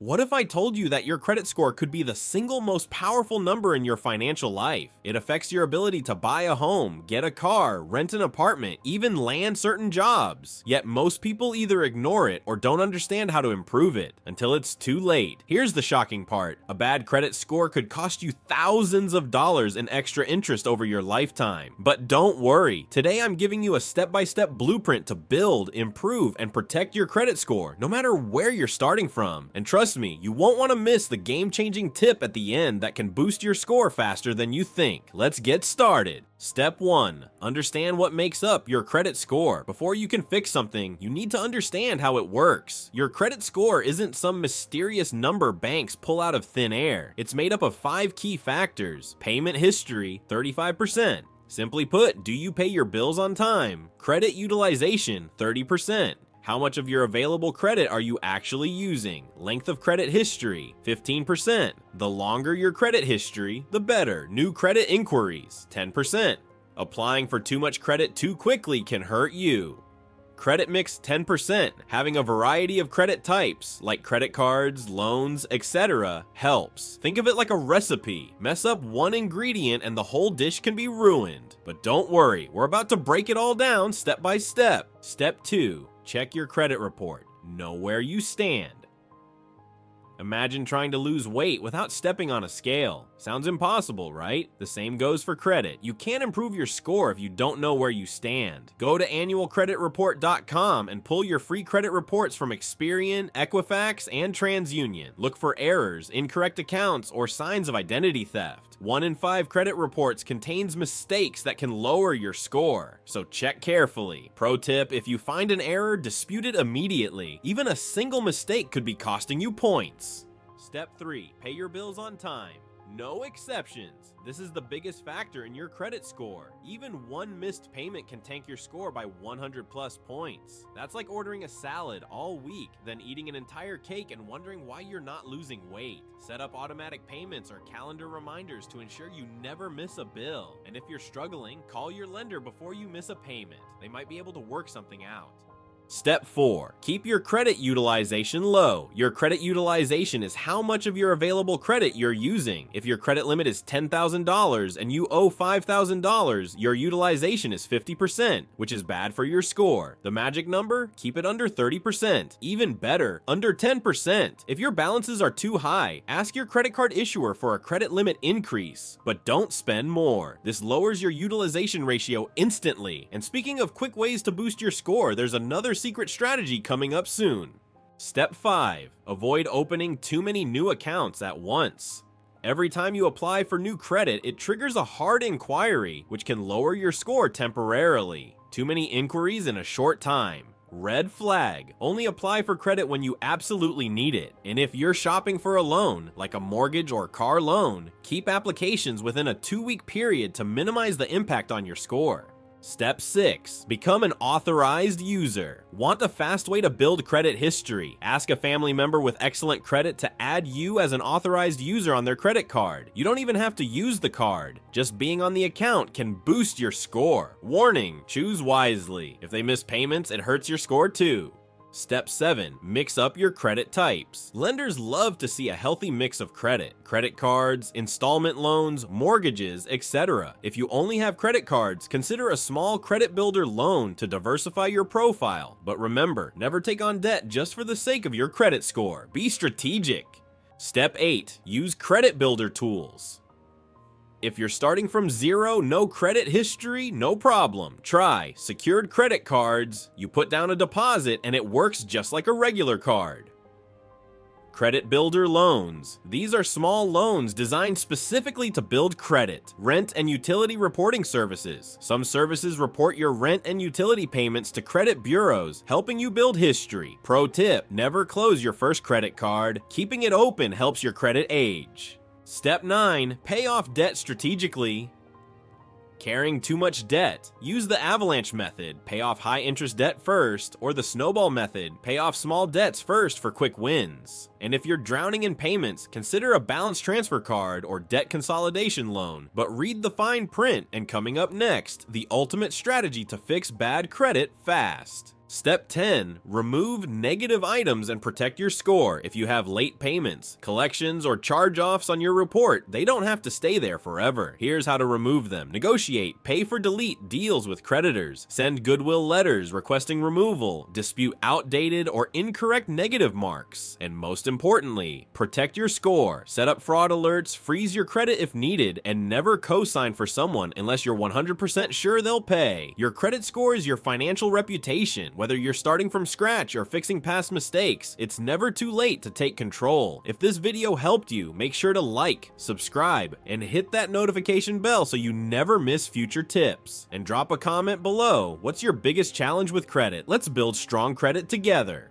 What if I told you that your credit score could be the single most powerful number in your financial life? It affects your ability to buy a home, get a car, rent an apartment, even land certain jobs. Yet most people either ignore it or don't understand how to improve it until it's too late. Here's the shocking part. A bad credit score could cost you thousands of dollars in extra interest over your lifetime. But don't worry. Today I'm giving you a step-by-step blueprint to build, improve, and protect your credit score, no matter where you're starting from. And trust me, you won't want to miss the game-changing tip at the end that can boost your score faster than you think. Let's get started. Step 1. Understand what makes up your credit score. Before you can fix something, you need to understand how it works. Your credit score isn't some mysterious number banks pull out of thin air. It's made up of 5 key factors. Payment history, 35%. Simply put, do you pay your bills on time? Credit utilization, 30%. How much of your available credit are you actually using? Length of credit history, 15%. The longer your credit history, the better. New credit inquiries, 10%. Applying for too much credit too quickly can hurt you. Credit mix, 10%. Having a variety of credit types, like credit cards, loans, etc., helps. Think of it like a recipe. Mess up one ingredient and the whole dish can be ruined. But don't worry, we're about to break it all down step by step. Step 2. Check your credit report. Know where you stand. Imagine trying to lose weight without stepping on a scale. Sounds impossible, right? The same goes for credit. You can't improve your score if you don't know where you stand. Go to annualcreditreport.com and pull your free credit reports from Experian, Equifax, and TransUnion. Look for errors, incorrect accounts, or signs of identity theft. 1 in 5 credit reports contains mistakes that can lower your score, so check carefully. Pro tip, if you find an error, dispute it immediately. Even a single mistake could be costing you points. Step 3. Pay your bills on time. No exceptions. This is the biggest factor in your credit score. Even one missed payment can tank your score by 100 plus points. That's like ordering a salad all week, then eating an entire cake and wondering why you're not losing weight. Set up automatic payments or calendar reminders to ensure you never miss a bill. And if you're struggling, call your lender before you miss a payment. They might be able to work something out. Step 4. Keep your credit utilization low. Your credit utilization is how much of your available credit you're using. If your credit limit is $10,000 and you owe $5,000, your utilization is 50%, which is bad for your score. The magic number? Keep it under 30%. Even better, under 10%. If your balances are too high, ask your credit card issuer for a credit limit increase, but don't spend more. This lowers your utilization ratio instantly. And speaking of quick ways to boost your score, there's another secret strategy coming up soon. Step 5. Avoid opening too many new accounts at once. Every time you apply for new credit, it triggers a hard inquiry, which can lower your score temporarily. Too many inquiries in a short time. Red flag. Only apply for credit when you absolutely need it. And if you're shopping for a loan, like a mortgage or car loan, keep applications within a 2-week period to minimize the impact on your score. Step 6. Become an authorized user. Want a fast way to build credit history? Ask a family member with excellent credit to add you as an authorized user on their credit card. You don't even have to use the card. Just being on the account can boost your score. Warning, choose wisely. If they miss payments, it hurts your score too. Step 7. Mix up your credit types. Lenders love to see a healthy mix of credit. Credit cards, installment loans, mortgages, etc. If you only have credit cards, consider a small credit builder loan to diversify your profile. But remember, never take on debt just for the sake of your credit score. Be strategic. Step 8. Use credit builder tools. If you're starting from zero, no credit history, no problem. Try secured credit cards. You put down a deposit and it works just like a regular card. Credit builder loans. These are small loans designed specifically to build credit. Rent and utility reporting services. Some services report your rent and utility payments to credit bureaus, helping you build history. Pro tip, never close your first credit card. Keeping it open helps your credit age. Step 9. Pay off debt strategically. Carrying too much debt. Use the avalanche method, pay off high interest debt first, or the snowball method, pay off small debts first for quick wins. And if you're drowning in payments, consider a balance transfer card or debt consolidation loan, but read the fine print. And coming up next, the ultimate strategy to fix bad credit fast. Step 10. Remove negative items and protect your score. If you have late payments, collections, or charge-offs on your report, they don't have to stay there forever. Here's how to remove them. Negotiate, pay for delete deals with creditors, send goodwill letters requesting removal, dispute outdated or incorrect negative marks, and most importantly, protect your score. Set up fraud alerts, freeze your credit if needed, and never co-sign for someone unless you're 100% sure they'll pay. Your credit score is your financial reputation. Whether you're starting from scratch or fixing past mistakes, it's never too late to take control. If this video helped you, make sure to like, subscribe, and hit that notification bell so you never miss future tips. And drop a comment below. What's your biggest challenge with credit? Let's build strong credit together.